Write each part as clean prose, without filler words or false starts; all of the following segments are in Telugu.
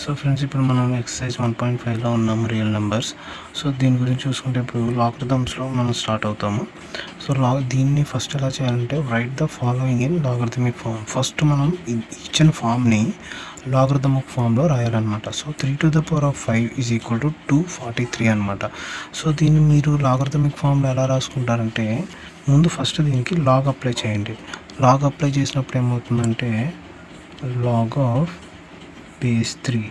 సో ఫ్రెండ్స్, ఇప్పుడు మనం ఎక్సర్సైజ్ 1.5లో ఉన్నాము, రియల్ నెంబర్స్. సో దీని గురించి చూసుకుంటే ఇప్పుడు లాగరిథమ్స్లో మనం స్టార్ట్ అవుతాము. సో దీన్ని ఫస్ట్ ఎలా చేయాలంటే write the following in logarithmic form. First మనం ఇచ్చిన ఫామ్ని లాగరిథమిక్ ఫామ్లో రాయాలన్నమాట. సో 3⁵ ఈజ్ ఈక్వల్ టు 243 అనమాట. సో దీన్ని మీరు లాగరిథమిక్ ఫామ్లో ఎలా రాసుకుంటారంటే ముందు ఫస్ట్ దీనికి లాగ్ అప్లై చేయండి. లాగ్ అప్లై చేసినప్పుడు ఏమవుతుందంటే log of base 3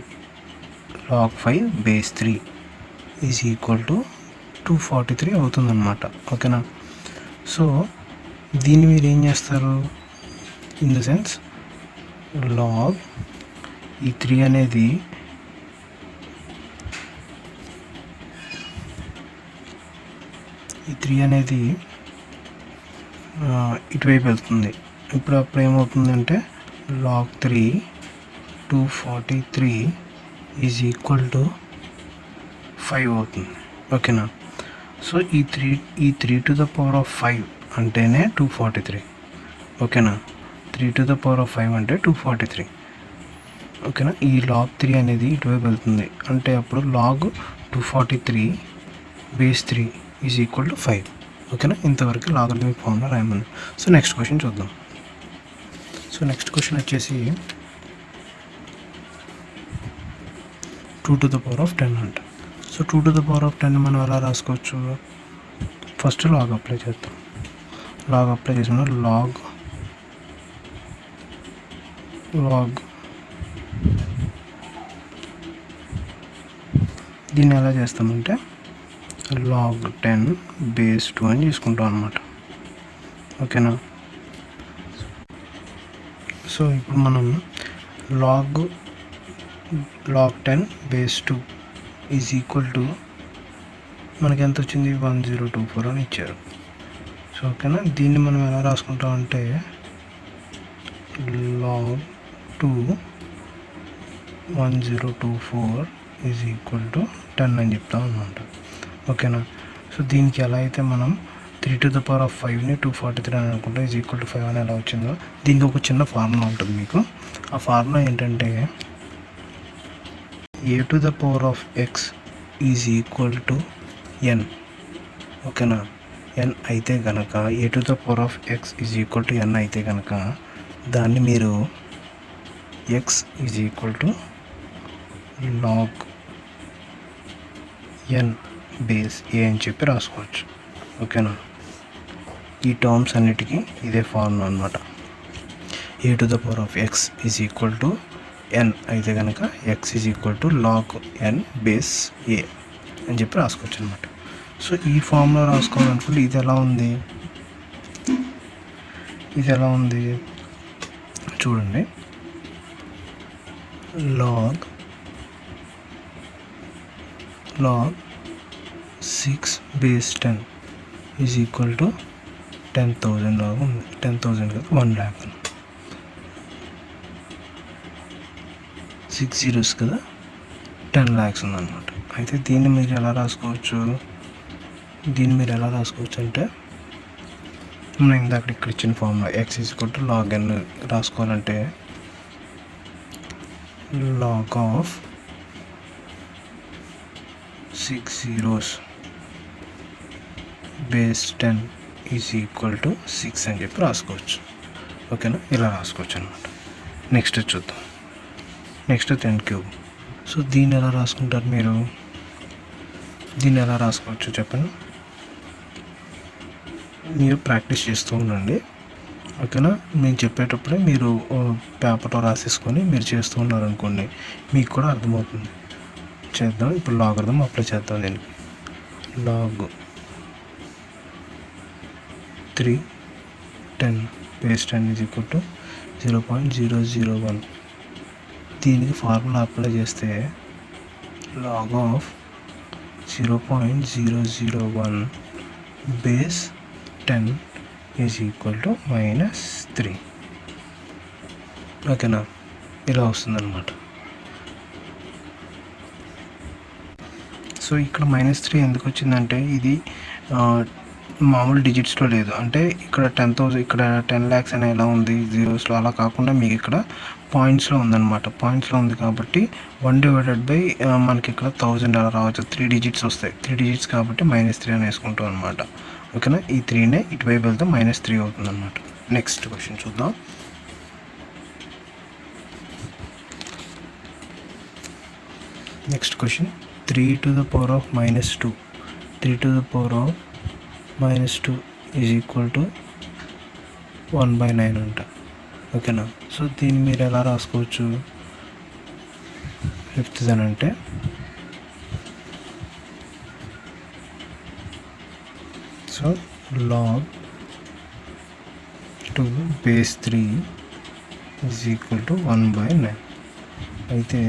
log 5 base 3 is equal to 243 అవుతుందన్నమాట. ఓకేనా? సో దీన్ని మీరు ఏం చేస్తారు, ఇన్ ద సెన్స్ లాగ్ ఈ 3 అనేది ఇటువైపు వెళ్తుంది. ఇప్పుడు అప్పుడు ఏమవుతుందంటే log 3 243 ఈజ్ ఈక్వల్ టు 5 అవుతుంది. ఓకేనా? సో ఈ 3⁵ అంటేనే 243. ఓకేనా? 3⁵ అంటే 243. ఓకేనా? ఈ log 3 అనేది ఇటువైపు వెళ్తుంది అంటే అప్పుడు log 243 base 3 is equal to 5. ఓకేనా? ఇంతవరకు లాగరిథమిక్ ఫామ్లో రాయమని. సో నెక్స్ట్ క్వశ్చన్ చూద్దాం. సో నెక్స్ట్ క్వశ్చన్ వచ్చేసి 2⁻10 అంట. సో 2⁻10 మనం ఎలా రాసుకోవచ్చు, ఫస్ట్ లాగ్ అప్లై చేద్దాం. లాగ్ అప్లై చేసిన లాగ్ దీన్ని ఎలా చేస్తామంటే log 10 బేస్ 2 అని తీసుకుంటాం అన్నమాట. ఓకేనా? సో ఇప్పుడు మనం log 10 base 2 is equal to మనకి ఎంత వచ్చింది, 1024 అని ఇచ్చారు. సో ఓకేనా? దీన్ని మనం ఎలా రాసుకుంటాం అంటే log 2 1024 ఈజ్ ఈక్వల్ టు 10 అని చెప్తాం అన్నమాట. ఓకేనా? సో దీనికి ఎలా అయితే మనం 3⁵ని 243 అని అనుకుంటే ఈజ్ ఈక్వల్ టు 5 అని ఎలా వచ్చిందో దీనికి ఒక చిన్న ఫార్ములా ఉంటుంది మీకు. ఆ ఫార్ములా ఏంటంటే a⁴x is equal to n. ఓకేనా? n అయితే కనుక a⁴x is equal to n అయితే కనుక దాన్ని మీరు x is equal to log n base a అని చెప్పి రాసుకోవచ్చు. ఓకేనా? ఈ టర్మ్స్ అన్నిటికీ ఇదే ఫార్ములా అనమాట. a⁴x is equal to n అయితే కనుక x is equal to log n base a అని చెప్పి రాసుకోవచ్చు అనమాట. సో ఈ ఫార్ములా రాసుకోవాలనుకుంటే ఇది ఎలా ఉంది చూడండి. log 6 base 10 is equal to 10,000 లాగా ఉంది. 10,000 కదా, 1 lakh. 6 zeros కదా, 10 lakhs ఉందన్నమాట. అయితే దీన్ని మీరు ఎలా రాసుకోవచ్చు అంటే మనం ఇందాక ఇక్కడ ఇచ్చిన formula x is equal to log n రాసుకోవాలంటే log of 6 zeros base 10 is equal to 6 అని చెప్పి రాసుకోవచ్చు. ఓకేనా? ఇలా రాసుకోవచ్చు అనమాట. నెక్స్ట్ చూద్దాం. నెక్స్ట్ 10³. సో దీన్ని ఎలా రాసుకుంటారు మీరు, దీన్ని ఎలా రాసుకోవచ్చు చెప్పండి. మీరు ప్రాక్టీస్ చేస్తూ ఉండండి. ఓకేనా? నేను చెప్పేటప్పుడే మీరు పేపర్లో రాసేసుకొని మీరు చేస్తూ ఉన్నారనుకోండి, మీకు కూడా అర్థమవుతుంది. చేద్దాం. ఇప్పుడు లాగరిథం అప్లై చేద్దాం. దీనికి log 3 10 base 10 is equal to 0.001. దీనికి ఫార్ములా అప్లై చేస్తే log of 0.001 base 10 is equal to -3. ఓకేనా? ఇలా వస్తుందన్నమాట. సో ఇక్కడ -3 ఎందుకు వచ్చిందంటే ఇది మామూలు డిజిట్స్లో లేదు. అంటే ఇక్కడ 10,000 ఇక్కడ 10 lakhs అని ఎలా ఉంది జీరోస్లో, అలా కాకుండా మీకు ఇక్కడ పాయింట్స్లో ఉందన్నమాట. పాయింట్స్లో ఉంది కాబట్టి 1/, మనకి ఇక్కడ 1000 అలా రావచ్చు. 3 digits వస్తాయి. 3 digits కాబట్టి -3 అని వేసుకుంటాం అనమాట. ఓకేనా, ఈ 3నే ఇటువైపు వెళ్తే -3 అవుతుంది అనమాట. నెక్స్ట్ క్వశ్చన్ చూద్దాం. Next question 3 to the power of -2. 3 to the power of -2 is equal to 1/9 అంట. ఓకేనా, సో దీన్ని మీరు ఎలా రాసుకోవచ్చు? ఫిఫ్త్ అని అంటే so log 2 base 3 is equal to 1/9. అయితే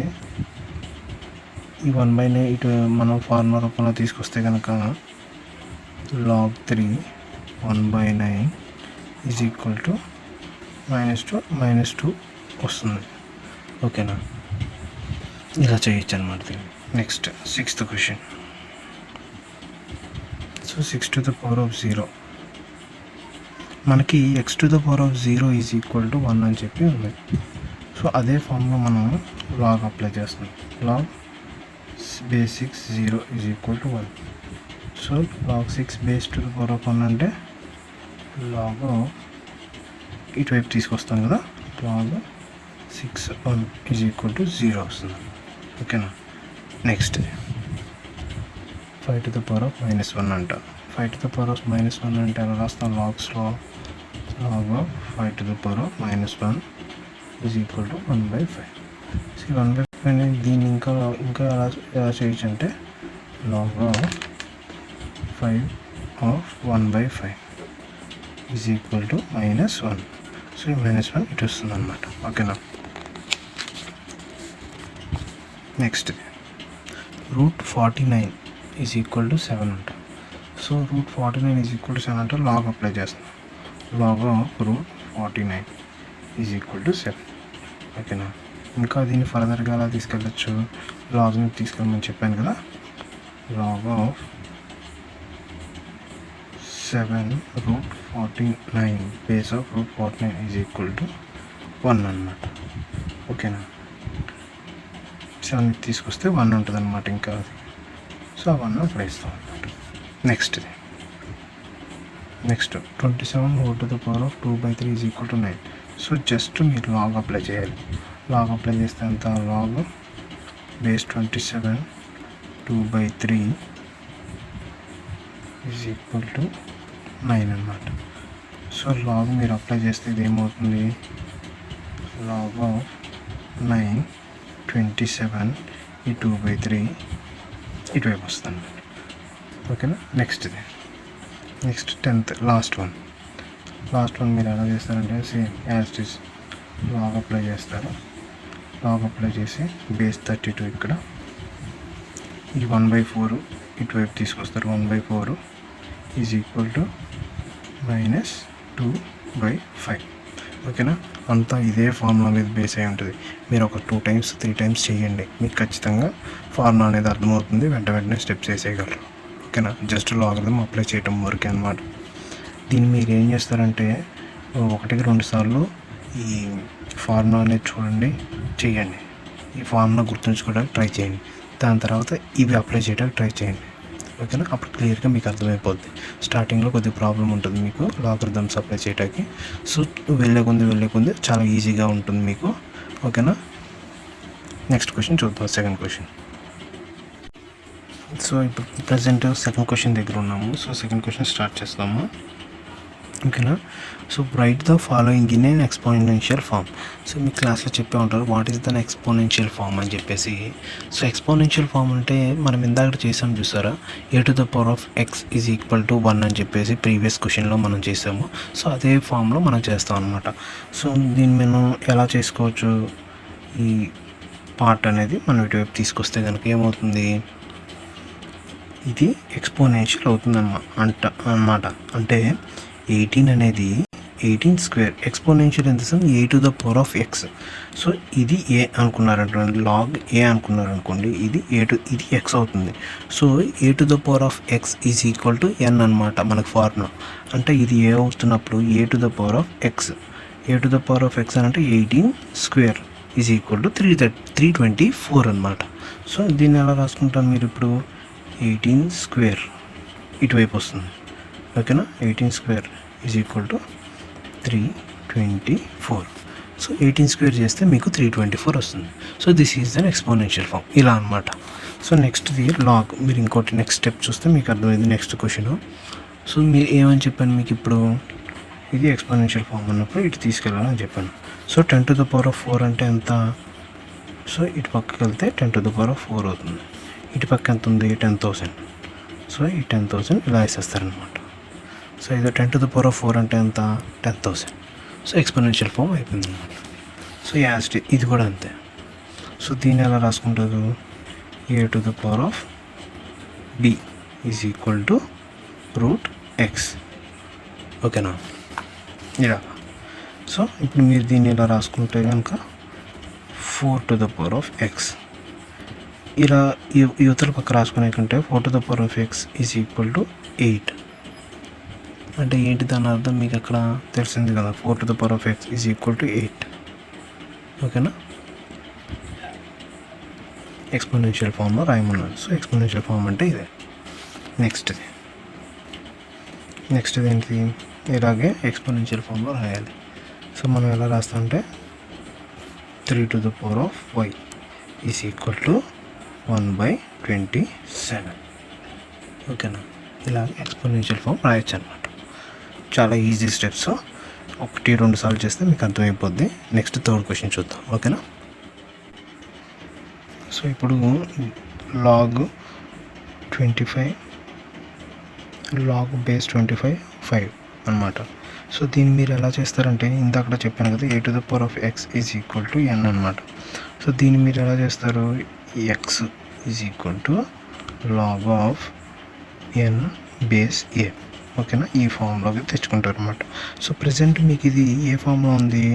ఈ 1/9 ఇటు మనం ఫార్ములా రూపంలో తీసుకొస్తే కనుక log 3 1/9 ఈజ్ ఈక్వల్ టు -2 వస్తుంది. ఓకేనా, ఇలా చేయొచ్చు అనమాట దీన్ని. Next 6th question. So 6 to the power of 0, మనకి x to the power of 0 is equal to 1 అని చెప్పి ఉంది. సో అదే ఫామ్లో మనం లాగ్ అప్లై చేస్తున్నాం. log base 6 0 is equal to 1. So log 6 base to the power of 1 అంటే log ఇటువైపు తీసుకొస్తాం కదా, log 6 1 ఈజ్ ఈక్వల్ టు 0 వస్తుంది. ఓకేనా, next 5 to the power of -1 అంట. 5 to the power of -1 అంటే ఎలా రాస్తాం? లాగ్స్లో log 5 to the power of -1 is equal to 1/5. So 1/5 దీన్ని ఇంకా ఎలా చేయొచ్చు అంటే log 5 of 1/5 is equal to -1. So ఈ -1 ఇటు వస్తుంది అనమాట. ఓకేనా, నెక్స్ట్ √49 ఈజ్ ఈక్వల్ టు 7 అంట. సో √49 ఈజ్ ఈక్వల్ టు 7 అంటే లాగ్ అప్లై చేస్తాం. log of √49 is equal to 7. ఓకేనా, ఇంకా దీన్ని ఫర్దర్గా ఎలా తీసుకెళ్ళచ్చు? లాగ్ని తీసుకెళ్ళమని చెప్పాను కదా. log of 7√49 base of √49 is equal to 1 అనమాట. ఓకేనా, 7 తీసుకొస్తే 1 ఉంటుంది అనమాట ఇంకా అది. సో ఆ 1 అక్కడ ఇస్తాం అనమాట. Next 27 whole to the power of 2/3 is equal to 9. So just మీరు లాగ్ అప్లై చేయాలి. లాగ్ అప్లై చేస్తే అంత log base 27 2/3 is equal to 9 అనమాట. సో లాగ్ మీరు అప్లై చేస్తే ఇది ఏమవుతుంది? log ఆఫ్ 9 27 ఈ 2/3 ఇటువైపు వస్తుంది అనమాట. ఓకేనా, నెక్స్ట్ 10th లాస్ట్ వన్ మీరు ఎలా చేస్తారంటే same as it is log apply చేస్తారు. లాగ్ అప్లై చేసి బేస్ 32 ఇక్కడ ఈ 1/4 ఇటువైపు తీసుకొస్తారు. 1/4 ఈజ్ ఈక్వల్ టు -2/5. ఓకేనా, అంతా ఇదే ఫార్ములా మీద బేస్ అయి ఉంటుంది. మీరు ఒక 2 times 3 times చేయండి, మీకు ఖచ్చితంగా ఫార్ములా అనేది అర్థమవుతుంది. వెంటనే స్టెప్స్ వేసేయగలరు. ఓకేనా, జస్ట్ లాగరిథం అప్లై చేయటం వరకే అనమాట. దీన్ని మీరు ఏం చేస్తారంటే 1-2 సార్లు ఈ ఫార్ములా అనేది చూడండి, చేయండి. ఈ ఫార్ములా గుర్తుంచుకోవడానికి ట్రై చేయండి. దాని తర్వాత ఇవి అప్లై చేయడానికి ట్రై చేయండి. ఓకేనా, అప్పుడు క్లియర్గా మీకు అర్థమైపోద్ది. స్టార్టింగ్లో కొద్దిగా ప్రాబ్లం ఉంటుంది మీకు లాగరిథమ్స్ అప్లై చేయడానికి. సో వెళ్ళే కొంది చాలా ఈజీగా ఉంటుంది మీకు. ఓకేనా, నెక్స్ట్ క్వశ్చన్ చూద్దాం. Second question. సో ఇప్పుడు ప్రజెంట్ సెకండ్ క్వశ్చన్ దగ్గర ఉన్నాము. సో సెకండ్ క్వశ్చన్ స్టార్ట్ చేస్తాము. ఓకేనా, so write the following in an exponential form. So మీ క్లాస్లో చెప్పే ఉంటారు what is then exponential form అని చెప్పేసి. సో ఎక్స్పోనెన్షియల్ ఫామ్ అంటే మనం ఇందాక చేసాము చూసారా, a⁴x ఈజ్ ఈక్వల్ టు 1 అని చెప్పేసి ప్రీవియస్ క్వశ్చన్లో మనం చేసాము. సో అదే ఫామ్లో మనం చేస్తాం అనమాట. సో దీన్ని మనం ఎలా చేసుకోవచ్చు? ఈ పార్ట్ అనేది మనం ఇటువైపు తీసుకొస్తే కనుక ఏమవుతుంది, ఇది ఎక్స్పోనెన్షియల్ అవుతుంది అన్నమాట. అంటే 18 అనేది 18 స్క్వేర్. ఎక్స్పోనెన్షియల్ ఎంత sir? A to the power of X. So ఇది ఏ అనుకున్నారంటే లాగ్ ఏ అనుకున్నారనుకోండి, ఇది ఇది ఎక్స్ అవుతుంది. So a to the power of x is equal to n అనమాట మనకు ఫార్ములా. అంటే ఇది ఏ అవుతున్నప్పుడు a to the power of x. A to the power of x అంటే 18 స్క్వేర్ ఈజ్ ఈక్వల్ టు 324 అనమాట. సో దీన్ని ఎలా రాసుకుంటాను మీరు ఇప్పుడు? 18 స్క్వేర్ ఇటువైపు వస్తుంది, ఓకేనా? 18 స్క్వేర్ ఈజ్ ఈక్వల్ టు 324. సో 18 స్క్వేర్ చేస్తే మీకు 324 వస్తుంది. So this is then exponential form, ఇలా అనమాట. సో నెక్స్ట్ది లాగ్. మీరు ఇంకోటి నెక్స్ట్ స్టెప్ చూస్తే మీకు అర్థమైంది నెక్స్ట్ క్వశ్చన్. సో మీరు ఏమని చెప్పాను మీకు ఇప్పుడు? ఇది ఎక్స్పోనెన్షియల్ ఫామ్ ఉన్నప్పుడు ఇటు తీసుకెళ్ళాలని చెప్పాను. So 10 to the power of 4 అంటే ఎంత? సో ఇటు పక్కకి వెళ్తే 10 to the power of 4 అవుతుంది. ఇటు పక్క ఎంత ఉంది? 10,000. సో ఈ 10,000 ఇలా వేసేస్తారనమాట. సో ఇది 10 to the power of 4 అంటే ఎంత? 10,000. సో ఎక్స్పోనెన్షియల్ ఫామ్ అయిపోయింది అనమాట. సో ఇది కూడా అంతే. సో దీన్ని ఎలా రాసుకుంటారు? A to the power of b is equal to √x, ఓకేనా? ఇలా. సో ఇప్పుడు మీరు దీన్ని ఇలా రాసుకుంటే కనుక 4 to the power of x. ఇలా యువతల పక్క రాసుకునే కంటే 4 to the power of x is equal to 8. అంటే ఏంటి దాని అర్థం మీకు అక్కడ తెలిసింది కదా? 4 to the power of x is equal to 8, ఓకేనా? ఎక్స్పోనెన్షియల్ ఫామ్లో రాయమన్నారు. సో ఎక్స్పోనెన్షియల్ ఫామ్ అంటే ఇదే. నెక్స్ట్ది ఏంటి? ఇలాగే ఎక్స్పోనెన్షియల్ ఫామ్లో రాయాలి. సో మనం ఎలా రాస్తామంటే 3 to the power of y is equal to 1/27, ఓకేనా? ఇలా ఎక్స్పోనెన్షియల్ ఫామ్ రాయొచ్చు అనమాట. చాలా ఈజీ స్టెప్స్. 1-2 సార్లు చేస్తే మీకు అర్థమైపోద్ది. నెక్స్ట్ థర్డ్ క్వశ్చన్ చూద్దాం, ఓకేనా? సో ఇప్పుడు లాగ్ 25 లాగ్ బేస్ 25 5 అనమాట. సో దీన్ని మీరు ఎలా చేస్తారంటే ఇందాక చెప్పాను కదా, a to the power of x is equal to n అనమాట. సో దీన్ని మీరు ఎలా చేస్తారు? X is equal to log of n base a, ఓకేనా? ఈ ఫామ్లోకి తెచ్చుకుంటారు అనమాట. సో ప్రజెంట్ మీకు ఇది ఏ ఫామ్లో ఉంది?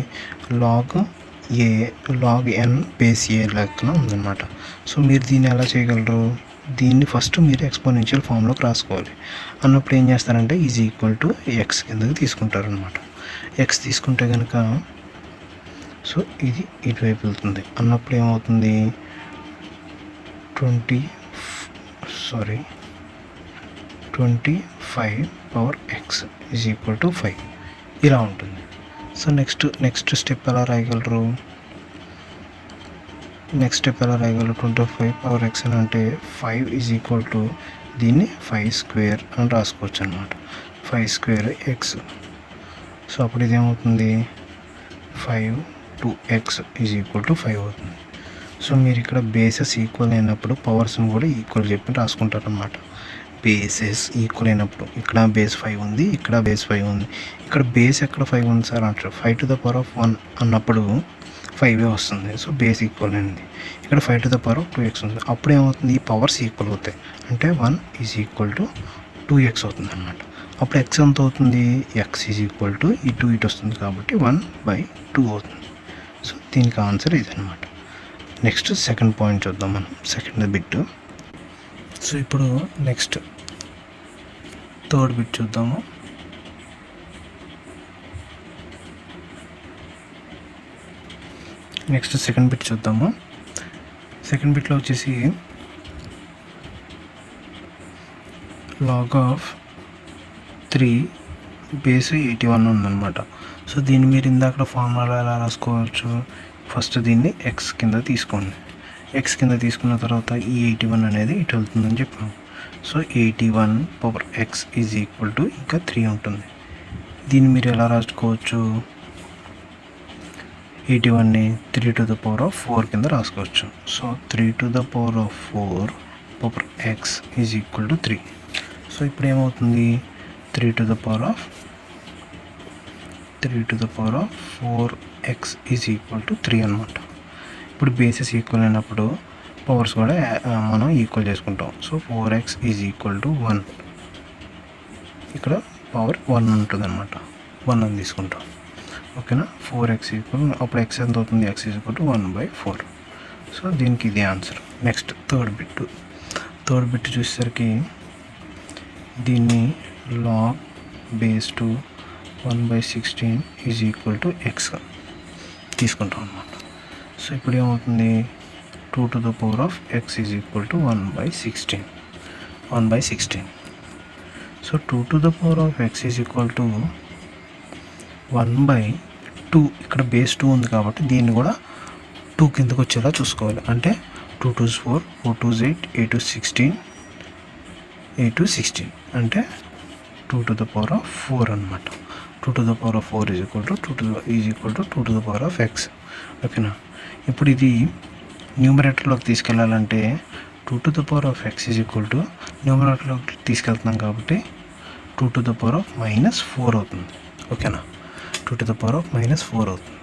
లాగ్ ఎన్ బేస్ ఏ లెక్కన ఉందన్నమాట. సో మీరు దీన్ని ఎలా చేయగలరు? దీన్ని ఫస్ట్ మీరు ఎక్స్పోనెన్షియల్ ఫామ్లోకి రాసుకోవాలి. అన్నప్పుడు ఏం చేస్తారంటే ఈజ్ ఈక్వల్ టు ఎక్స్ కిందకి తీసుకుంటారు అనమాట. ఎక్స్ తీసుకుంటే కనుక సో ఇది ఇటువైపు వెళ్తుంది. అన్నప్పుడు ఏమవుతుంది? 25 power X is equal to 5, ఇలా ఉంటుంది. సో నెక్స్ట్ స్టెప్ ఎలా రాయగలరు? 25 పవర్ ఎక్స్ అని అంటే 5 ఈజ్ ఈక్వల్ టు దీన్ని 5 స్క్వేర్ అని రాసుకోవచ్చు అనమాట. 5 స్క్వేర్ ఎక్స్. సో అప్పుడు ఇదేమవుతుంది? 5 to x is equal to 5 అవుతుంది. సో మీరు ఇక్కడ బేసెస్ ఈక్వల్ అయినప్పుడు పవర్స్ని కూడా ఈక్వల్ చెప్పి రాసుకుంటారు అన్నమాట. బేసెస్ ఈక్వల్ అయినప్పుడు ఇక్కడ బేస్ 5 ఉంది, ఇక్కడ బేస్ 5 ఉంది. ఇక్కడ బేస్ ఎక్కడ 5 ఉంది సార్ అంటారు. 5 to the power of 1 అన్నప్పుడు 5 వస్తుంది. సో బేస్ ఈక్వల్ అయింది. ఇక్కడ 5 to the power of 2x ఉంది. అప్పుడు ఏమవుతుంది? ఈ పవర్స్ ఈక్వల్ అవుతాయి. అంటే 1 ఈజ్ ఈక్వల్ టు 2x అవుతుంది అనమాట. అప్పుడు x ఎంత అవుతుంది? x ఈజ్ ఈక్వల్ టు ఈ 2 ఇటు వస్తుంది కాబట్టి 1/2 అవుతుంది. సో దీనికి ఆన్సర్ ఇదనమాట. నెక్స్ట్ సెకండ్ పాయింట్ చూద్దాం మనం, సెకండ్ బిట్. సో ఇప్పుడు నెక్స్ట్ థర్డ్ బిట్ చూద్దాము. నెక్స్ట్ సెకండ్ బిట్ చూద్దాము. సెకండ్ బిట్లో వచ్చేసి లాగ్ ఆఫ్ 3 బేస్ 81 ఉందన్నమాట. సో దీన్ని మీరు ఇందాక ఫార్ములా ఎలా రాసుకోవచ్చు? ఫస్ట్ దీన్ని ఎక్స్ కింద తీసుకోండి. ఎక్స్ కింద తీసుకున్న తర్వాత ఈ 81 అనేది ఇటు వెళ్తుందని చెప్పాము. So 81 power X is equal to ఇంకా 3 ఉంటుంది. దీన్ని మీరు ఎలా రాసుకోవచ్చు? 81ని 3 to the power of 4 కింద రాసుకోవచ్చు. So 3 to the power of 4 power X is equal to 3. So ఇప్పుడు ఏమవుతుంది? 3 to the power of 4x is equal to 3 అనమాట. ఇప్పుడు బేసెస్ ఈక్వల్ అయినప్పుడు పవర్స్ కూడా మనం ఈక్వల్ చేసుకుంటాం. So 4x is equal to 1. ఇక్కడ పవర్ 1 ఉంటుంది అనమాట. 1 అని తీసుకుంటాం. ఓకేనా, 4x ఈక్వల్ అప్పుడు x ఎంత అవుతుంది, x ఈక్వల్ టు 1/4. సో దీనికి ఇదే ఆన్సర్. నెక్స్ట్ థర్డ్ బిట్ చూసేసరికి దీన్ని log base 2 1/16 is equal to x తీసుకుంటాం అన్నమాట. సో ఇప్పుడు ఏమవుతుంది, 2 to the power of x is equal to 1/16. So 2 to the power of x is equal to 1/2. ఇక్కడ బేస్ 2 ఉంది కాబట్టి దీన్ని కూడా 2 కిందకు వచ్చేలా చూసుకోవాలి. అంటే 2 2s 4, 4 2s 8, 8 2s 16, 8 2s 16 అంటే 2 to the power of 4 అనమాట. 2 to the power of 4 is equal to 2 to the power of x. ఓకేనా, ఇప్పుడు ఇది న్యూమరేటర్లోకి తీసుకెళ్ళాలంటే 2 to the power of x is equal to న్యూమరేటర్లోకి తీసుకెళ్తున్నాం కాబట్టి 2 to the power of -4 అవుతుంది. ఓకేనా, 2 to the power of -4 అవుతుంది.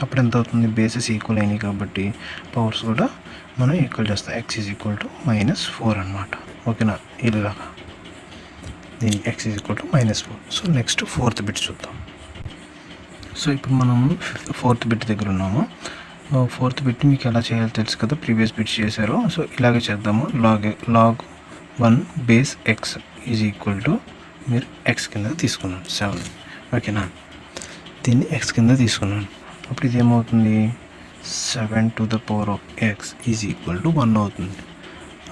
అప్పుడు ఎంత అవుతుంది, బేసెస్ ఈక్వల్ అయినాయి కాబట్టి పవర్స్ కూడా మనం ఈక్వల్ చేస్తాం. x ఈజ్ ఈక్వల్ టు -4 అనమాట. ఓకేనా, ఇలాగా దీన్ని x is equal to -4. So next fourth bit చూద్దాం. సో ఇప్పుడు మనం ఫోర్త్ బిట్ దగ్గర ఉన్నాము. ఫోర్త్ బిట్ మీకు ఎలా చేయాలో తెలుసు కదా, ప్రీవియస్ బిట్స్ చేశారు. సో ఇలాగే చేద్దాము. log 1 base x is equal to మీరు x కింద తీసుకున్నాను 7. ఓకేనా, దీన్ని x కింద తీసుకున్నాను. అప్పుడు ఇది ఏమవుతుంది, 7 to the power of x is equal to 1 అవుతుంది.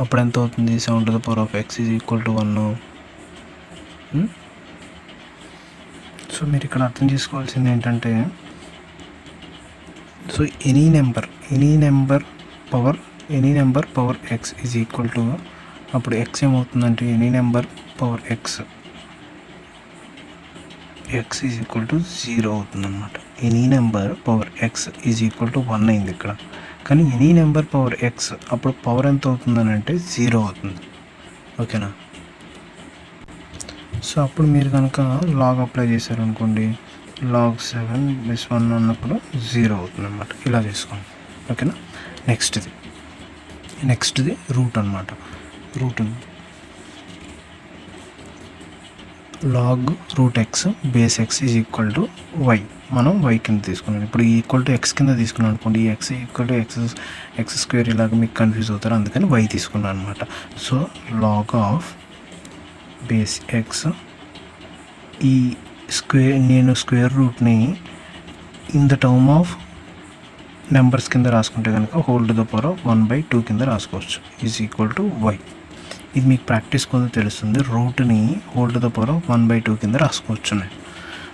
అప్పుడు ఎంత అవుతుంది, 7 to the power of x is equal to 1. So మీరు ఇక్కడ అర్థం చేసుకోవాల్సింది ఏంటంటే, so any number power x is equal to, అప్పుడు x ఏమవుతుందంటే any number power x is equal to 0 అవుతుంది అనమాట. Any number power x is equal to 1 అయింది ఇక్కడ. కానీ ఎనీ నెంబర్ పవర్ x అప్పుడు పవర్ ఎంత అవుతుందని అంటే 0 అవుతుంది. ఓకేనా, సో అప్పుడు మీరు కనుక లాగ్ అప్లై చేశారనుకోండి, log 7/1 అన్నప్పుడు 0 అవుతుంది అనమాట. ఇలా చేసుకోండి. ఓకేనా, నెక్స్ట్ది రూట్ అనమాట. log root x base x is equal to y. మనం y కింద తీసుకున్నాం. ఇప్పుడు ఈక్వల్ టు x కింద తీసుకున్నాం అనుకోండి, ఈ x equal to x square ఇలాగ మీకు కన్ఫ్యూజ్ అవుతారు, అందుకని y తీసుకున్నాను అనమాట. So log of base x, ఈ నేను స్క్వేర్ రూట్ని in the term of numbers కింద రాసుకుంటే కనుక whole to the power of 1/2 కింద రాసుకోవచ్చు, ఈజ్ ఈక్వల్ టు y. ఇది మీకు ప్రాక్టీస్ కొంత తెలుస్తుంది. రూట్ని whole to the power of 1/2 కింద రాసుకోవచ్చు.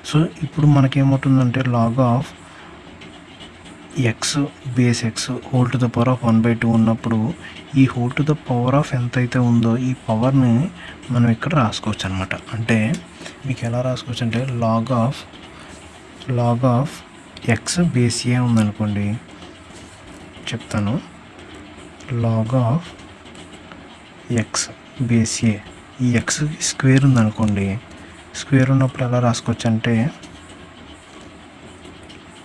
సో ఇప్పుడు మనకేమవుతుందంటే log of x base x whole to the power of 1/2 ఉన్నప్పుడు ఈ whole to the power of ఎంతైతే ఉందో ఈ పవర్ని మనం ఇక్కడ రాసుకోవచ్చు అనమాట. అంటే మీకు ఎలా రాసుకోవచ్చు అంటే log ఆఫ్ x బేస్ ఏ ఉందనుకోండి, చెప్తాను. log ఆఫ్ x బేస్ ఏ, ఈ x స్క్వేర్ ఉందనుకోండి, స్క్వేర్ ఉన్నప్పుడు ఎలా రాసుకోవచ్చు అంటే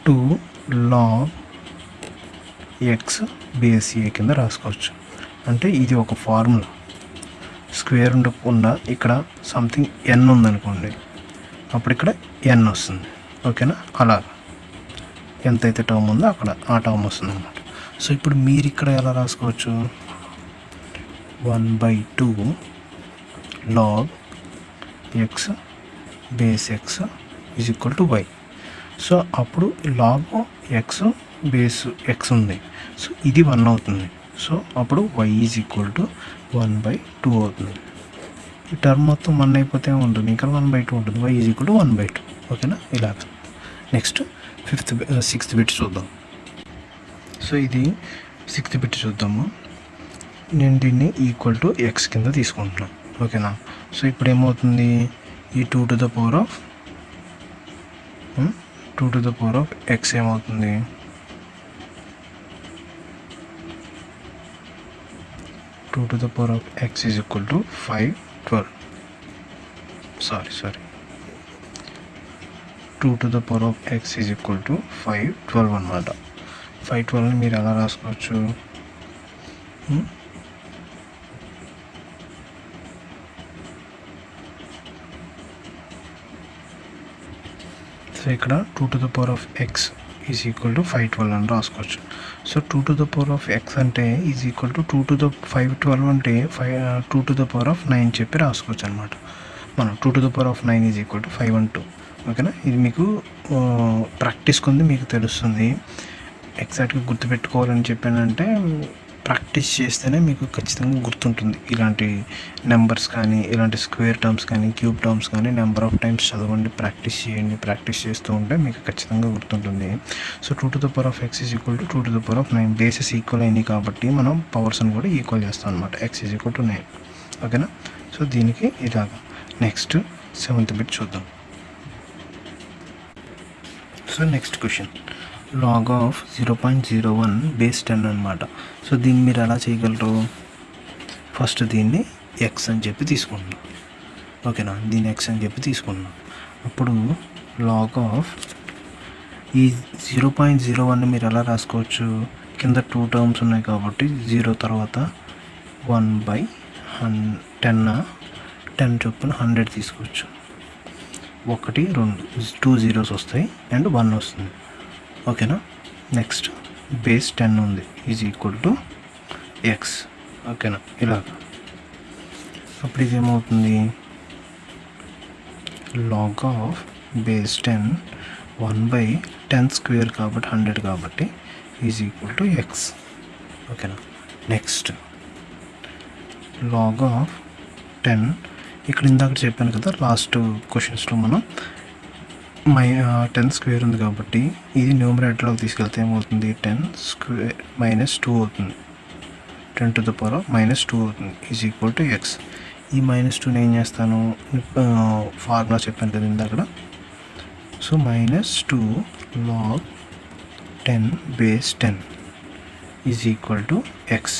2 log x బేస్ ఏ కింద రాసుకోవచ్చు. అంటే ఇది ఒక ఫార్ములా. స్క్వేర్ ఉండకుండా ఇక్కడ సంథింగ్ n ఉందనుకోండి, అప్పుడు ఇక్కడ n వస్తుంది. ఓకేనా, అలా ఎంతైతే టర్మ్ ఉందో అక్కడ ఆ టర్మ్ వస్తుంది అన్నమాట. సో ఇప్పుడు మీరు ఇక్కడ ఎలా రాసుకోవచ్చు, 1/2 log x base x is equal to y. So అప్పుడు log x బేస్ x ఉంది, సో ఇది 1 అవుతుంది. సో అప్పుడు y ఈజ్ ఈక్వల్ టు 1/2 అవుతుంది. ఈ టర్మ్ మొత్తం 1 అయిపోతే ఉంటుంది, ఇంకా 1/2 ఉంటుంది. y is equal to 1/2. ఓకేనా, ఇలా. నెక్స్ట్ సిక్స్త్ బిట్ చూద్దాం. సో ఇది 6th బిట్ చూద్దాము. నేను దీన్ని ఈక్వల్ టు x కింద తీసుకుంటున్నాను. ఓకేనా, సో ఇప్పుడు ఏమవుతుంది, ఈ 2 to the power of x ఏమవుతుంది, 2 to the power of x is equal to 5 12. Sorry 2 to the power of x is equal to 5 12 అన్నమాట. 5 12ని మీరు ఎలా రాసుకోవచ్చు, సో ఇక్కడ 2 to the power of x is equal to 512 అని రాసుకోవచ్చు. So 2 to the power of x అంటే is equal to 2 to the 512 అంటే 2 to the power of 9 చెప్పి రాసుకోవచ్చు అనమాట. మనం 2 to the power of 9 is equal to 512. ఓకేనా, ఇది మీకు ప్రాక్టీస్ కొంది మీకు తెలుస్తుంది. ఎగ్జాక్ట్గా గుర్తుపెట్టుకోవాలని చెప్పానంటే ప్రాక్టీస్ చేస్తేనే మీకు ఖచ్చితంగా గుర్తుంటుంది. ఇలాంటి నెంబర్స్ కానీ, ఇలాంటి స్క్వేర్ టర్మ్స్ కానీ, క్యూబ్ టర్మ్స్ కానీ నెంబర్ ఆఫ్ టైమ్స్ చదవండి, ప్రాక్టీస్ చేయండి. ప్రాక్టీస్ చేస్తూ ఉంటే మీకు ఖచ్చితంగా గుర్తుంటుంది. So 2 to the power of x is equal to 2 to the power of 9. Bases equal అయినాయి కాబట్టి మనం పవర్స్ని కూడా ఈక్వల్ చేస్తాం అనమాట. x is equal to 9. ఓకేనా, సో దీనికి ఇలాగా. నెక్స్ట్ 7th బిట్ చూద్దాం. So next question log of 0.01 base 10 అనమాట. సో దీన్ని మీరు ఎలా చేయగలరు? ఫస్ట్ దీన్ని ఎక్స్ అని చెప్పి తీసుకుంటున్నాం. ఓకేనా, దీన్ని ఎక్స్ అని చెప్పి తీసుకుంటున్నాం. అప్పుడు log ఆఫ్ ఈ 0.01 మీరు ఎలా రాసుకోవచ్చు? కింద 2 టర్మ్స్ ఉన్నాయి కాబట్టి 0 తర్వాత 1/10 చొప్పున 100 తీసుకోవచ్చు. 1 2 zeros వస్తాయి అండ్ 1 వస్తుంది. ఓకేనా, నెక్స్ట్ బేస్ 10 ఉంది ఈజ్ ఈక్వల్ టు ఎక్స్. ఓకేనా, ఇలాగ. అప్పుడు ఇది ఏమవుతుంది? లాగ్ ఆఫ్ బేస్ 10 1/10 స్క్వేర్ కాబట్టి 100 కాబట్టి ఈజ్ ఈక్వల్ టు ఎక్స్. ఓకేనా, నెక్స్ట్ లాగ్ ఆఫ్ 10 ఇక్కడ ఇందాక చెప్పాను కదా లాస్ట్ క్వశ్చన్స్లో మనం 10 స్క్వేర్ ఉంది కాబట్టి ఇది న్యూమరేటర్లోకి తీసుకెళ్తే ఏమవుతుంది? 10 స్క్వేర్ -2 అవుతుంది. 10 to the power of -2 అవుతుంది ఈజ్ ఈక్వల్ టు ఎక్స్. ఈ -2ని ఏం చేస్తాను? ఫార్ములా చెప్పాను కదా ఇందాక. So -2 log 10 base 10 is equal to X.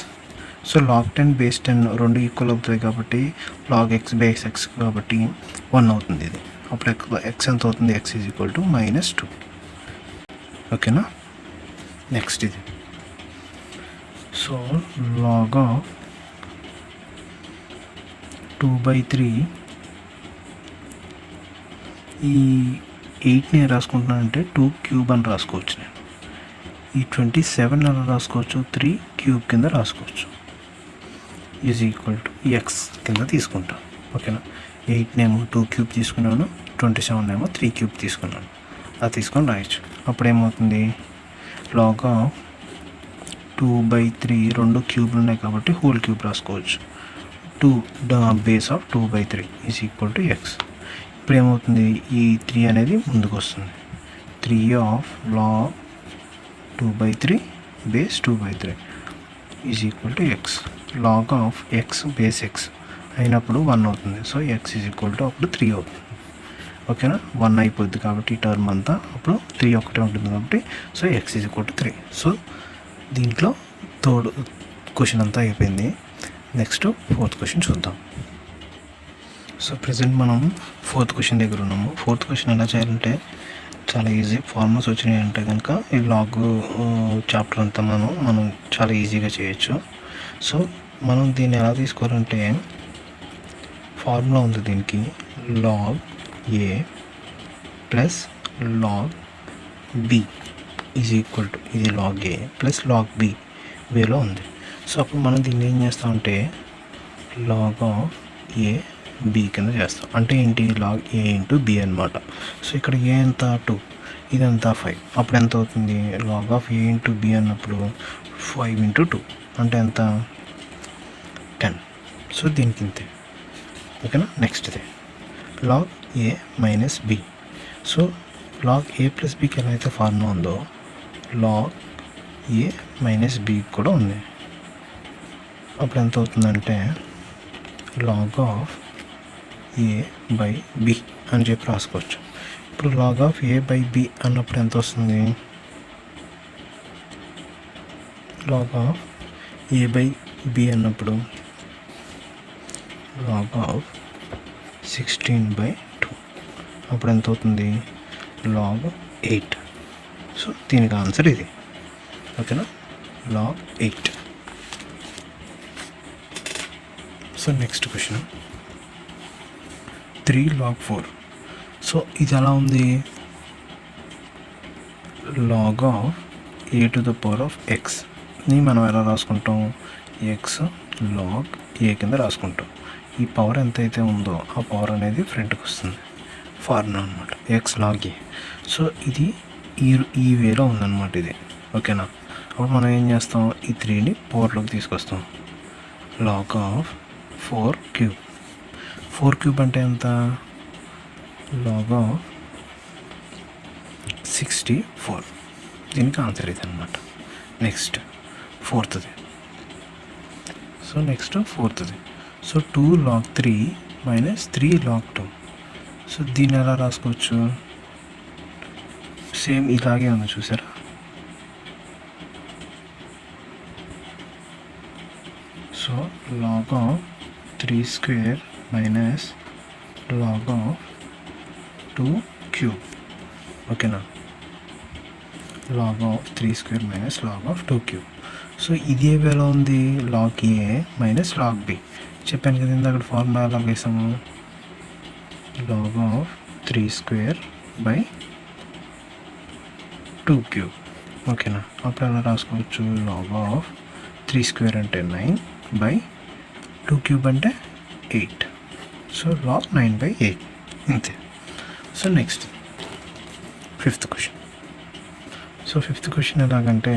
So log 10 base 10 రెండు ఈక్వల్ అవుతుంది కాబట్టి log x బేస్ x కాబట్టి 1 అవుతుంది ఇది. అప్పుడు ఎక్స్ ఎంత అవుతుంది? X is equal to -2. ఓకేనా, నెక్స్ట్ ఇది. సో లాగ్ ఆఫ్ 2/3 ఈ 8ని రాసుకుంటున్నానంటే 2 క్యూబ్ అని రాసుకోవచ్చు. నేను ఈ 27 అలా రాసుకోవచ్చు, 3 క్యూబ్ కింద రాసుకోవచ్చు. ఈజ్ ఈక్వల్ టు ఎక్స్ కింద తీసుకుంటాను. ఓకేనా, 8నేమో 2 క్యూబ్ తీసుకున్నాను, 27నేమో 3 క్యూబ్ తీసుకున్నాను. అది తీసుకొని రాయొచ్చు. అప్పుడు ఏమవుతుంది? లాగ్ ఆఫ్ 2/3 రెండు క్యూబ్లు ఉన్నాయి కాబట్టి హోల్ క్యూబ్ రాసుకోవచ్చు. 2 base of 2/3 is equal to x. ఇప్పుడు ఏమవుతుంది? ఈ 3 అనేది ముందుకు వస్తుంది. 3 of log 2/3 base 2/3 is equal to x. Log of x base x అయినప్పుడు 1 అవుతుంది. So x is equal to అప్పుడు 3 అవుతుంది. ఓకేనా, 1 అయిపోద్ది కాబట్టి ఈ టర్మ్ అంతా అప్పుడు 3 ఒకటే ఉంటుంది కాబట్టి so x is equal to 3. So దీంట్లో థర్డ్ క్వశ్చన్ అంతా అయిపోయింది. నెక్స్ట్ 4th క్వశ్చన్ చూద్దాం. సో ప్రజెంట్ మనం 4th క్వశ్చన్ దగ్గర ఉన్నాము. 4th క్వశ్చన్ ఎలా చేయాలంటే చాలా ఈజీ. ఫార్ములాస్ వచ్చినాయి అంటే కనుక ఈ లాగ్ చాప్టర్ అంతా మనం చాలా ఈజీగా చేయొచ్చు. సో మనం దీన్ని ఎలా తీసుకోవాలంటే ఫార్ములా ఉంది దీనికి. Log a plus log b is equal to, ఇది log a plus log b వేలో ఉంది. సో అప్పుడు మనం దీన్ని ఏం చేస్తామంటే లాగ్ ఆఫ్ ఏ బి కింద చేస్తాం. అంటే ఏంటి? లాగ్ ఏ ఇంటూ బి అనమాట. సో ఇక్కడ ఏ ఎంత? 2, ఇదంతా 5. అప్పుడు ఎంత అవుతుంది? Log of a into b అన్నప్పుడు 5 × 2 అంటే ఎంత? 10. సో దీనికి ఇంతే. ఓకేనా, నెక్స్ట్ ఇదే log A minus B. So log a plus బికి ఎలా అయితే ఫార్ములా ఉందో లాగ్ ఏ మైనస్ బి కూడా ఉంది. అప్పుడు ఎంత అవుతుందంటే log of a by b అని చెప్పి రాసుకోవచ్చు. ఇప్పుడు log of a by b అన్నప్పుడు ఎంత వస్తుంది? Log of a by b అన్నప్పుడు లాగ్ ఆఫ్ 16/2 అప్పుడు ఎంత అవుతుంది? లాగ్ 8. సో దీనికి ఆన్సర్ ఇది. ఓకేనా, log 8. So next question 3 log 4. So ఇది ఎలా ఉంది? log of a to the power of xని మనం ఎలా రాసుకుంటాం, ఎక్స్ లాగ్ ఏ కింద రాసుకుంటాం. ఈ పవర్ ఎంతైతే ఉందో ఆ పవర్ అనేది ఫ్రంట్కి వస్తుంది, ఫార్ములా అనమాట, ఎక్స్ లాగ్ ఏ. సో ఇది ఈ వేలో ఉందన్నమాట ఇది. ఓకేనా. అప్పుడు మనం ఏం చేస్తాం, ఈ 3ని పవర్లోకి తీసుకొస్తాం. Log of 4 cube. 4 క్యూబ్ అంటే ఎంత, లాగ్ ఆఫ్ 64. దీనికి ఆన్సర్ ఇది అనమాట. నెక్స్ట్ ఫోర్త్ది. So 2 log 3 minus 3 log 2. So దీన్ని ఎలా రాసుకోవచ్చు, సేమ్ ఇలాగే ఉంది చూసారా. So log of 3 square minus log of 2 cube. ఓకేనా. log of 3 square minus log of 2 cube. So ఇది ఏ వేలో ఉంది, log a minus log b. చెప్పాను కదా ఇందాక ఫార్ములా ఎలా వేసాము, log of 3 square by 2 cube. ఓకేనా. అప్పుడు ఎలా రాసుకోవచ్చు, log of 3 square అంటే 9 బై 2 cube అంటే 8. సో log 9/8 అంతే. So next fifth question. So fifth question ఎలాగంటే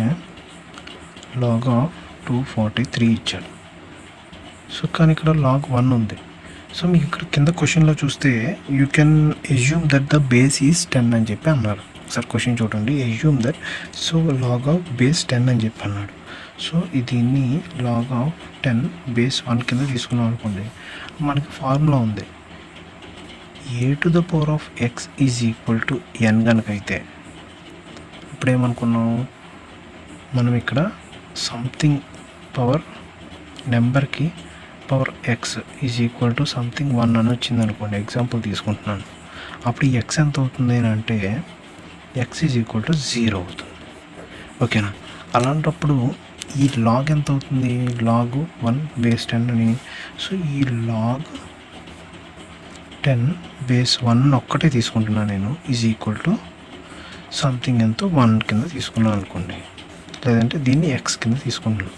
log of 243 ఇచ్చాడు. సో కానీ ఇక్కడ log 1 ఉంది. సో మీకు ఇక్కడ కింద క్వశ్చన్లో చూస్తే you can assume that the base is 10 అని చెప్పి అన్నారు. ఒకసారి క్వశ్చన్ చూడండి, assume that. So log of base 10 అని చెప్పి అన్నాడు. సో దీన్ని log of 10 బేస్ 1 కింద తీసుకున్నాం అనుకోండి, మనకి ఫార్ములా ఉంది a to the power of x is equal to n కనుక అయితే, ఇప్పుడు ఏమనుకున్నాం మనం ఇక్కడ సంథింగ్ పవర్ నెంబర్కి power X is equal to something 1 అని వచ్చింది అనుకోండి, ఎగ్జాంపుల్ తీసుకుంటున్నాను. అప్పుడు ఈ ఎక్స్ ఎంత అవుతుంది అని అంటే ఎక్స్ ఈజ్ ఈక్వల్ టు 0 అవుతుంది. ఓకేనా. అలాంటప్పుడు ఈ లాగ్ ఎంత అవుతుంది, లాగ్ 1 బేస్ 10 అని. సో ఈ లాగ్ 10 బేస్ 1 ఒక్కటే తీసుకుంటున్నాను నేను, ఈజ్ ఈక్వల్ టు సంథింగ్ ఎంతో 1 కింద తీసుకున్నాను అనుకోండి, లేదంటే దీన్ని ఎక్స్ కింద తీసుకుంటున్నాను.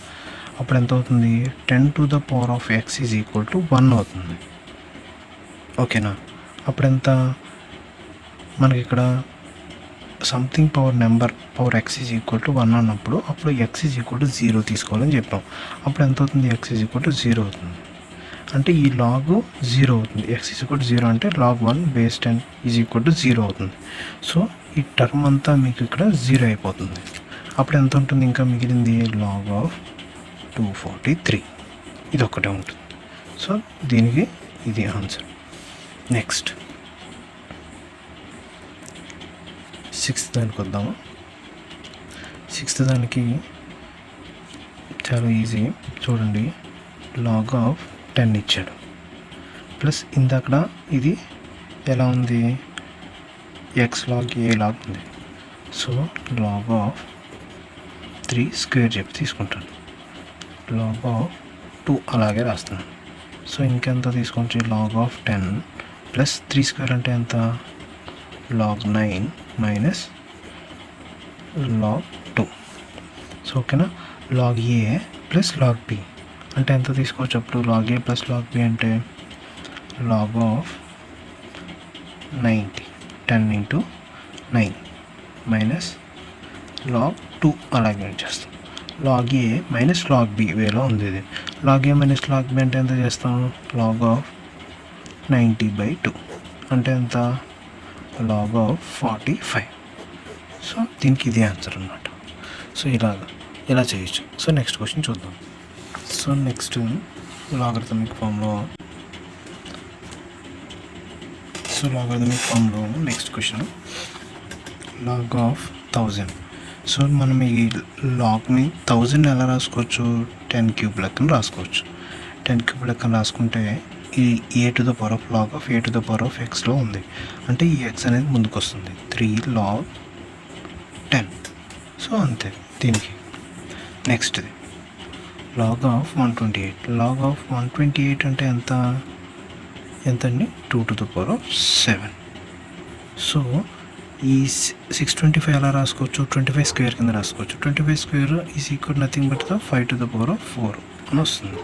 అప్పుడు ఎంత అవుతుంది, 10 to the power of x is equal to 1 అవుతుంది. ఓకేనా. అప్పుడు ఎంత మనకి ఇక్కడ something power number power x is equal to 1 అన్నప్పుడు అప్పుడు x ఈజ్ ఈక్వల్ టు 0 తీసుకోవాలని చెప్పాం. అప్పుడు ఎంత అవుతుంది, x ఈజ్ ఈక్వల్ టు 0 అవుతుంది. అంటే ఈ లాగ్ 0 అవుతుంది. x ఈజ్ ఈక్వల్ టు 0 అంటే log 1 base 10 is equal to 0 అవుతుంది. సో ఈ టర్మ్ అంతా మీకు ఇక్కడ 0 అయిపోతుంది. అప్పుడు ఎంత ఉంటుంది, ఇంకా మిగిలింది log of 243. ఇది ఒక్కటే ఉంటుంది. సో దీనికి ఇది ఆన్సర్. నెక్స్ట్ సిక్స్త్ దానికి వద్దాము. సిక్స్త్ దానికి చాలా ఈజీ. చూడండి, log of 10 ఇచ్చాడు, ప్లస్ ఇందాక ఇది ఎలా ఉంది, ఎక్స్ లాగ్ ఏ లాగ్ ఉంది. సో log of 3 స్క్వేర్ చెప్పి తీసుకుంటాను, log of 2 అలాగే రాస్తున్నాను. సో ఇంకెంత తీసుకుంటే log of 10 ప్లస్ 3 స్క్వేర్ అంటే ఎంత, log 9 మైనస్ log 2. సో ఓకేనా. log a plus log b అంటే ఎంత తీసుకోవచ్చు, అప్పుడు log a plus log b అంటే log of 90, 10 into 9 minus log 2 అలాగే చేస్తాం. log a minus log b వేలో ఉంది ఇది. log a minus log b అంటే ఎంత చేస్తాం, log of 90/2 అంటే ఎంత, log of 45. సో దీనికి ఇదే ఆన్సర్ అన్నమాట. సో ఇలా చేయొచ్చు. సో నెక్స్ట్ క్వశ్చన్ చూద్దాం. సో నెక్స్ట్ లాగరిథమిక్ ఫామ్లో next question log of 1000. So మనం ఈ లాగ్ని 1000 ఎలా రాసుకోవచ్చు, 10 క్యూబ్ లెక్కన రాసుకోవచ్చు. 10 క్యూబ్ లెక్కన రాసుకుంటే ఈ a to the power of log of a to the power of xలో ఉంది. అంటే ఈ x అనేది ముందుకు వస్తుంది, 3 log 10. సో అంతే దీనికి. నెక్స్ట్ది log of 128. log of 128 అంటే ఎంతండి, 2 to the power of 7. So ఈ 625 ఎలా రాసుకోవచ్చు, 25 స్క్వేర్ కింద రాసుకోవచ్చు. 25 square is equal nothing but the 5 to the power of 4 అని వస్తుంది.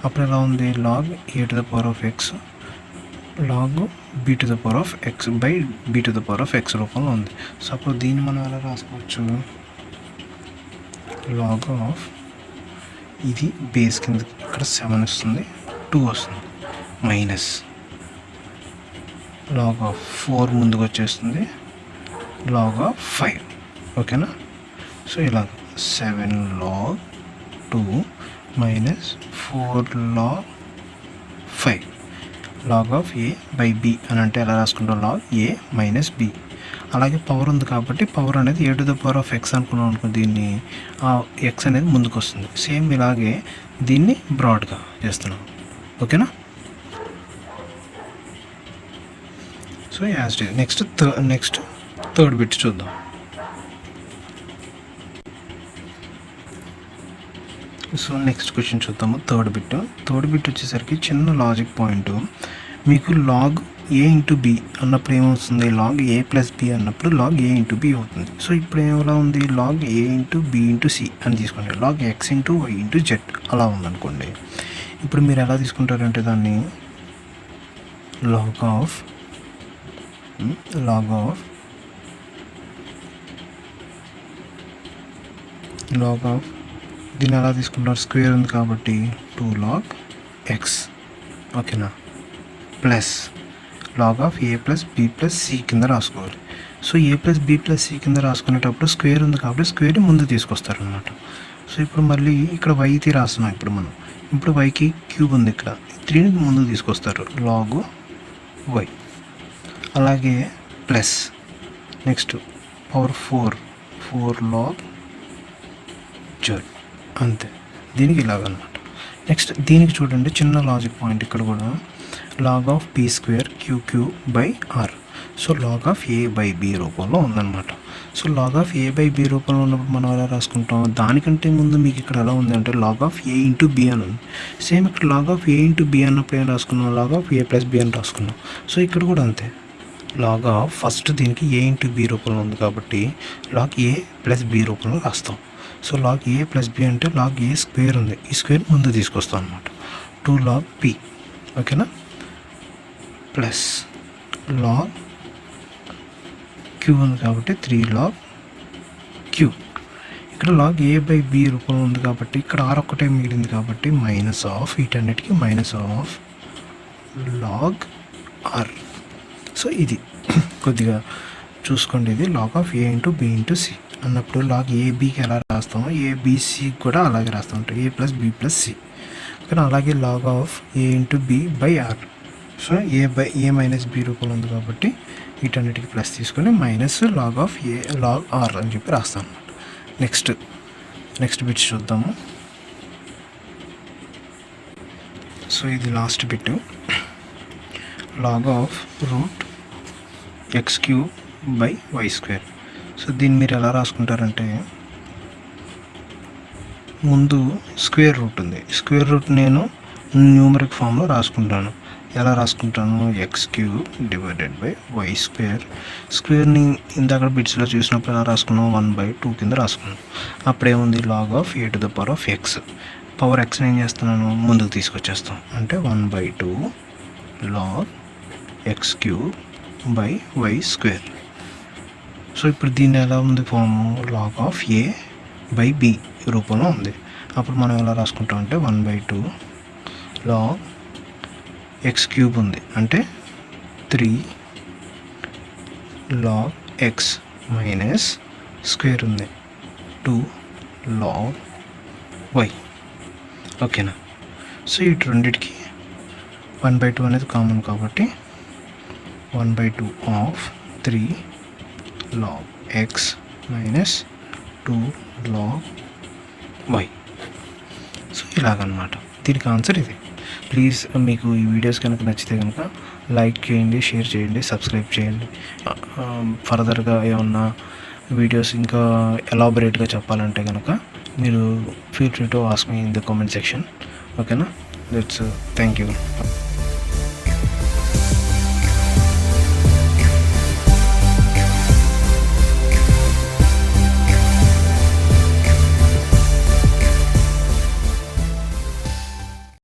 అప్పుడు ఎలా ఉంది, log a to the power of x log b to the power of x by b to the power of x రూపంలో ఉంది. సో అప్పుడు దీన్ని మనం ఎలా రాసుకోవచ్చు, log ఆఫ్ ఇది బేస్ కింద ఇక్కడ 7 వస్తుంది, 2 వస్తుంది, మైనస్ log ఆఫ్ 4 ముందుకు వచ్చేస్తుంది, log ఆఫ్ 5. ఓకేనా. సో ఇలా 7 log 2 minus 4 log 5 log of a by b అని అంటే ఎలా రాసుకుంటాం, log a మైనస్ b. అలాగే పవర్ ఉంది కాబట్టి పవర్ అనేది a to the power of x అనుకున్నాం అనుకో, దీన్ని x అనేది ముందుకు వస్తుంది. సేమ్ ఇలాగే దీన్ని బ్రాడ్గా చేస్తున్నాం. ఓకేనా. So as it next third bit చూద్దాం. సో నెక్స్ట్ క్వశ్చన్ చూద్దాము. థర్డ్ బిట్ వచ్చేసరికి చిన్న లాజిక్ పాయింట్. మీకు లాగ్ a ఇంటూ బి అన్నప్పుడు ఏమవుతుంది, లాగ్ a ప్లస్ బి అన్నప్పుడు లాగ్ a ఇంటూ బి అవుతుంది. సో ఇప్పుడు ఏమలా ఉంది, log a into b into c అని తీసుకోండి, log x into y into z అలా ఉందనుకోండి. ఇప్పుడు మీరు ఎలా తీసుకుంటారంటే దాన్ని లాగ్ ఆఫ్ దీన్ని ఎలా తీసుకుంటారు, స్క్వేర్ ఉంది కాబట్టి 2 log x. ఓకేనా. Plus log of a plus b plus c కింద రాసుకోవాలి. So a plus b plus c కింద రాసుకునేటప్పుడు స్క్వేర్ ఉంది కాబట్టి స్క్వేర్ని ముందు తీసుకొస్తారు అనమాట. సో ఇప్పుడు మళ్ళీ ఇక్కడ వైకి రాస్తున్నాం. ఇప్పుడు వైకి క్యూబ్ ఉంది, ఇక్కడ 3ని ముందుకు తీసుకొస్తారు, లాగ్ వై. అలాగే plus next power 4 log Z, అంతే. దీనికి ఇలాగనమాట. నెక్స్ట్ దీనికి చూడండి చిన్న లాజిక్ పాయింట్ ఇక్కడ కూడా, log of p square q by r. So log of a by b రూపంలో ఉందన్నమాట. So log of a by b రూపంలో ఉన్నప్పుడు మనం ఎలా రాసుకుంటాం, దానికంటే ముందు మీకు ఇక్కడ ఎలా ఉంది అంటే log of a into b అని ఉంది. సేమ్ ఇక్కడ log of a into b అన్నప్పుడు ఏం రాసుకున్నాం, log of a plus b అని రాసుకున్నాం. సో ఇక్కడ కూడా అంతే, లాగ్ ఆఫ్ ఫస్ట్ దీనికి ఏ ఇంటూ బి రూపంలో ఉంది కాబట్టి లాగ్ ఏ ప్లస్ బి రూపంలో రాస్తాం. So log a plus b అంటే లాగ్ ఏ స్క్వేర్ ఉంది, ఈ స్క్వేర్ ముందు తీసుకొస్తాం అనమాట, 2 log పి. ఓకేనా. ప్లస్ లాగ్ క్యూ ఉంది కాబట్టి 3 log క్యూ. ఇక్కడ లాగ్ ఏ బై బి రూపంలో ఉంది కాబట్టి ఇక్కడ ఆర్ ఒక్కటే మిగిలింది కాబట్టి మైనస్ ఆఫ్ వీటన్నిటికీ minus of log r. So ఇది కొద్దిగా చూసుకోండి, ఇది log of a into b into c అన్నప్పుడు లాగ్ ఏబికి ఎలా రాస్తామో ఏబిసికి కూడా అలాగే రాస్తూ ఉంటాం, a plus b plus c. కానీ అలాగే log of a into b by r. So a minus b రూపంలో ఉంది కాబట్టి వీటన్నిటికి ప్లస్ తీసుకొని minus log of a log r అని చెప్పి రాస్తాం అన్నమాట. నెక్స్ట్ బిట్స్ చూద్దాము. సో ఇది last bit, log of root x cube by y square. So దీన్ని మీరు ఎలా రాసుకుంటారంటే, ముందు స్క్వేర్ రూట్ ఉంది, స్క్వేర్ రూట్ నేను న్యూమరిక్ ఫామ్లో రాసుకుంటాను. ఎలా రాసుకుంటాను, X cube divided by y square. స్క్వేర్ని ఇందాక బిట్స్లో చూసినప్పుడు ఎలా రాసుకున్నాం, 1/2 కింద రాసుకున్నాం. అప్పుడేముంది, log of a to the power of x. Power ఎక్స్ని ఏం చేస్తున్నాను, ముందుకు తీసుకొచ్చేస్తాం, అంటే 1/2 log x cube by y square. So ఇప్పుడు దీన్ని ఎలా ఉంది form, log of a by b రూపంలో ఉంది. అప్పుడు మనం ఎలా రాసుకుంటాం అంటే 1/2 log ఎక్స్ క్యూబ్ ఉంది అంటే 3 log ఎక్స్ మైనస్ స్క్వేర్ ఉంది 2 log వై. ఓకేనా. సో ఈ రెండింటికి 1/2 అనేది కామన్ కాబట్టి 1/2 of 3 log x minus 2 log y. So ఇలాగనమాట దీనికి ఆన్సర్ ఇది. ప్లీజ్ మీకు ఈ వీడియోస్ కనుక నచ్చితే కనుక లైక్ చేయండి, షేర్ చేయండి, సబ్స్క్రైబ్ చేయండి. ఫర్దర్గా ఏమన్నా వీడియోస్ ఇంకా ఎలాబొరేట్గా చెప్పాలంటే కనుక మీరు feel free to ask me in the comment section. ఓకేనా. Thank you.